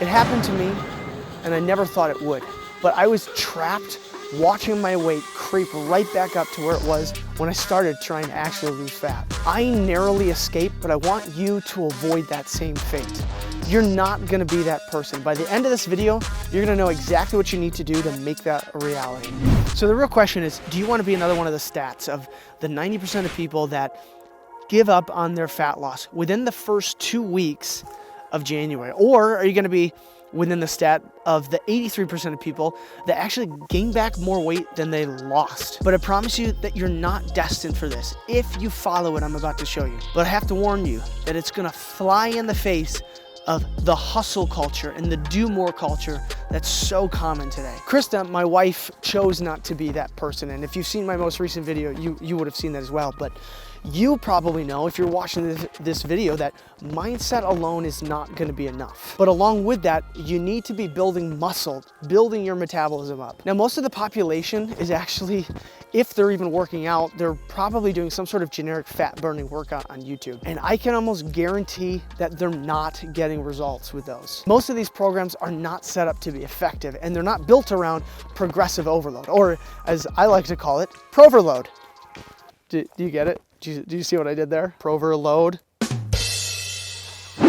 It happened to me, and I never thought it would, but I was trapped watching my weight creep right back up to where it was when I started trying to actually lose fat. I narrowly escaped, but I want you to avoid that same fate. You're not gonna be that person. By the end of this video, you're gonna know exactly what you need to do to make that a reality. So the real question is, do you wanna be another one of the stats of the 90% of people that give up on their fat loss within the first 2 weeks of January? Or are you gonna be within the stat of the 83% of people that actually gain back more weight than they lost? But I promise you that you're not destined for this if you follow what I'm about to show you. But I have to warn you that it's gonna fly in the face of the hustle culture and the do more culture that's so common today. Krista, my wife, chose not to be that person. And if you've seen my most recent video, you would have seen that as well. But you probably know, if you're watching this video, that mindset alone is not gonna be enough. But along with that, you need to be building muscle, building your metabolism up. Now, most of the population is actually, if they're even working out, they're probably doing some sort of generic fat burning workout on YouTube. And I can almost guarantee that they're not getting results with those. Most of these programs are not set up to be effective, and they're not built around progressive overload, or as I like to call it, proverload. Do you get it? Do you see what I did there? Proverload.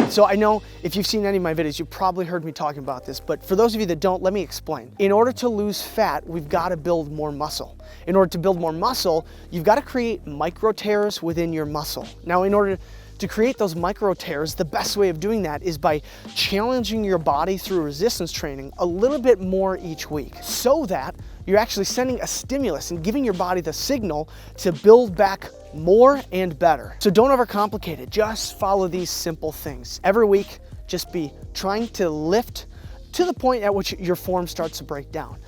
So I know if you've seen any of my videos, you've probably heard me talking about this, but for those of you that don't, let me explain. In order to lose fat, we've got to build more muscle. In order to build more muscle, you've got to create micro tears within your muscle. Now, in order to create those micro tears, the best way of doing that is by challenging your body through resistance training a little bit more each week, so that you're actually sending a stimulus and giving your body the signal to build back more and better. So don't overcomplicate it. Just follow these simple things. Every week, just be trying to lift to the point at which your form starts to break down.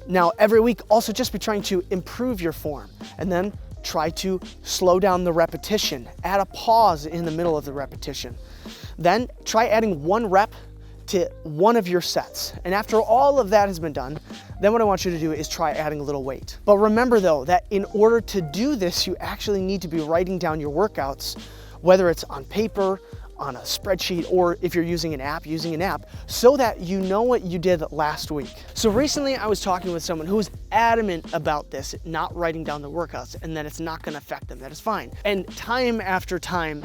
Now, every week, also just be trying to improve your form, and then try to slow down the repetition. Add a pause in the middle of the repetition. Then try adding 1 rep to one of your sets. And after all of that has been done, then what I want you to do is try adding a little weight. But remember though, that in order to do this, you actually need to be writing down your workouts, whether it's on paper, on a spreadsheet, or if you're using an app, so that you know what you did last week. So recently I was talking with someone who was adamant about this, not writing down the workouts, and that it's not gonna affect them, that is fine. And time after time,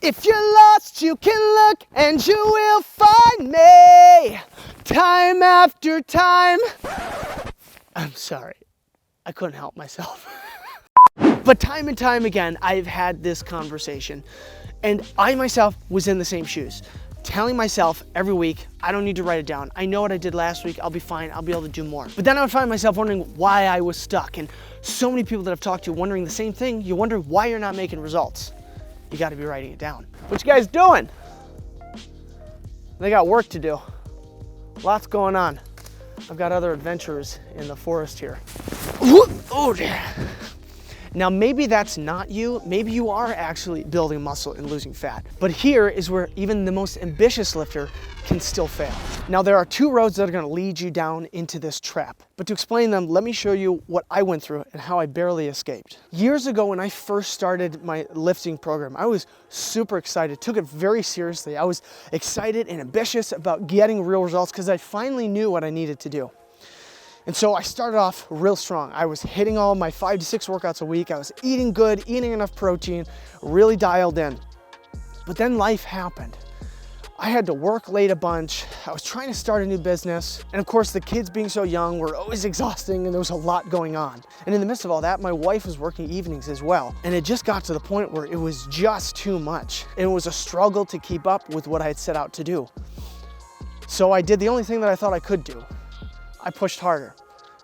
if you're lost, you can look and you will find me. Time after time. I'm sorry, I couldn't help myself. But time and time again, I've had this conversation, and I myself was in the same shoes, telling myself every week, I don't need to write it down. I know what I did last week, I'll be fine, I'll be able to do more. But then I would find myself wondering why I was stuck, and so many people that I've talked to wondering the same thing. You wonder why you're not making results. You gotta be writing it down. What you guys doing? They got work to do. Lots going on. I've got other adventures in the forest here. Oh dear. Now, maybe that's not you. Maybe you are actually building muscle and losing fat. But here is where even the most ambitious lifter can still fail. Now, there are 2 roads that are gonna lead you down into this trap. But to explain them, let me show you what I went through and how I barely escaped. Years ago, when I first started my lifting program, I was super excited, took it very seriously. I was excited and ambitious about getting real results because I finally knew what I needed to do. And so I started off real strong. I was hitting all my 5 to 6 workouts a week. I was eating good, eating enough protein, really dialed in. But then life happened. I had to work late a bunch. I was trying to start a new business. And of course, the kids being so young were always exhausting, and there was a lot going on. And in the midst of all that, my wife was working evenings as well. And it just got to the point where it was just too much. And it was a struggle to keep up with what I had set out to do. So I did the only thing that I thought I could do. I pushed harder,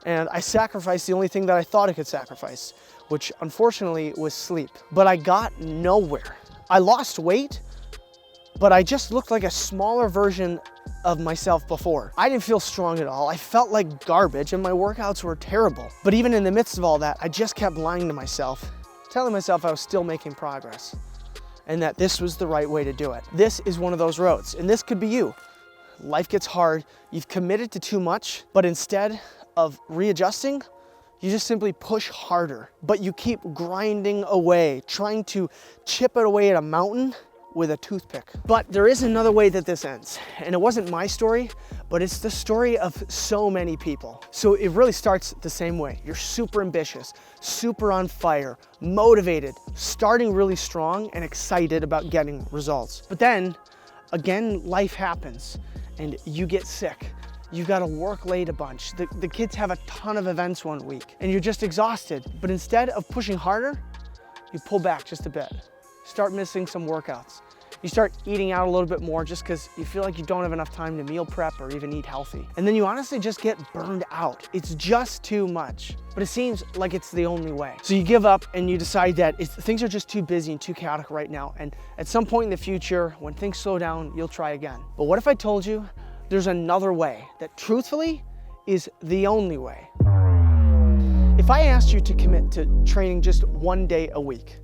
and I sacrificed the only thing that I thought I could sacrifice, which unfortunately was sleep. But I got nowhere. I lost weight, but I just looked like a smaller version of myself before. I didn't feel strong at all. I felt like garbage, and my workouts were terrible. But even in the midst of all that, I just kept lying to myself, telling myself I was still making progress, and that this was the right way to do it. This is one of those roads, and this could be you. Life gets hard, you've committed to too much, but instead of readjusting, you just simply push harder. But you keep grinding away, trying to chip it away at a mountain with a toothpick. But there is another way that this ends. And it wasn't my story, but it's the story of so many people. So it really starts the same way. You're super ambitious, super on fire, motivated, starting really strong and excited about getting results. But then, again, life happens and you get sick. You've got to work late a bunch. The kids have a ton of events one week and you're just exhausted. But instead of pushing harder, you pull back just a bit. Start missing some workouts. You start eating out a little bit more just because you feel like you don't have enough time to meal prep or even eat healthy. And then you honestly just get burned out. It's just too much, but it seems like it's the only way. So you give up and you decide that things are just too busy and too chaotic right now. And at some point in the future, when things slow down, you'll try again. But what if I told you there's another way that truthfully is the only way? If I asked you to commit to training just 1 day a week,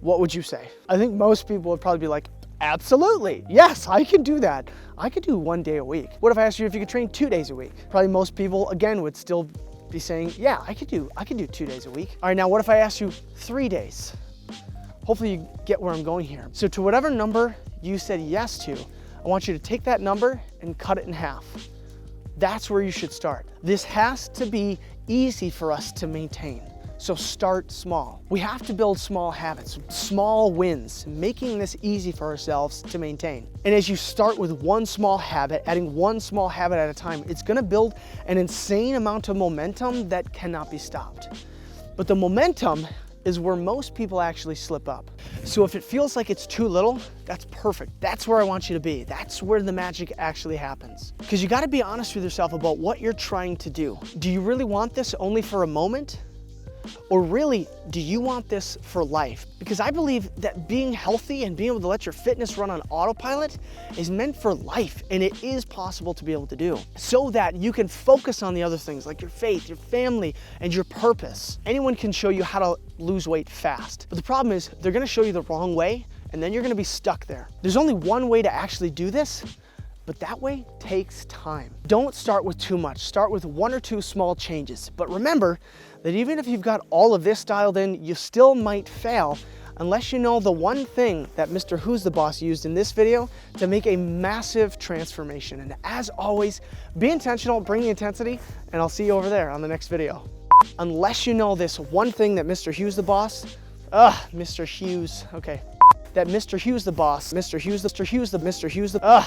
what would you say? I think most people would probably be like, absolutely, yes, I can do that. I could do 1 day a week. What if I asked you if you could train 2 days a week? Probably most people, again, would still be saying, yeah, I could do 2 days a week. All right, now what if I asked you 3 days? Hopefully you get where I'm going here. So to whatever number you said yes to, I want you to take that number and cut it in half. That's where you should start. This has to be easy for us to maintain. So start small. We have to build small habits, small wins, making this easy for ourselves to maintain. And as you start with one small habit, adding one small habit at a time, it's gonna build an insane amount of momentum that cannot be stopped. But the momentum is where most people actually slip up. So if it feels like it's too little, that's perfect. That's where I want you to be. That's where the magic actually happens. Because you gotta be honest with yourself about what you're trying to do. Do you really want this only for a moment? Or really, do you want this for life? Because I believe that being healthy and being able to let your fitness run on autopilot is meant for life, and it is possible to be able to do, so that you can focus on the other things like your faith, your family, and your purpose. Anyone can show you how to lose weight fast, but the problem is they're gonna show you the wrong way, and then you're gonna be stuck there. There's only one way to actually do this, but that way takes time. Don't start with too much. Start with 1 or 2 small changes. But remember that even if you've got all of this dialed in, you still might fail unless you know the one thing that Mr. Who's the Boss used in this video to make a massive transformation. And as always, be intentional, bring the intensity, and I'll see you over there on the next video. Unless you know this one thing that Mr. Who's the Boss, Mr. Hughes, okay. That Mr. Hughes the boss, Mr. Hughes, Mr. Hughes the,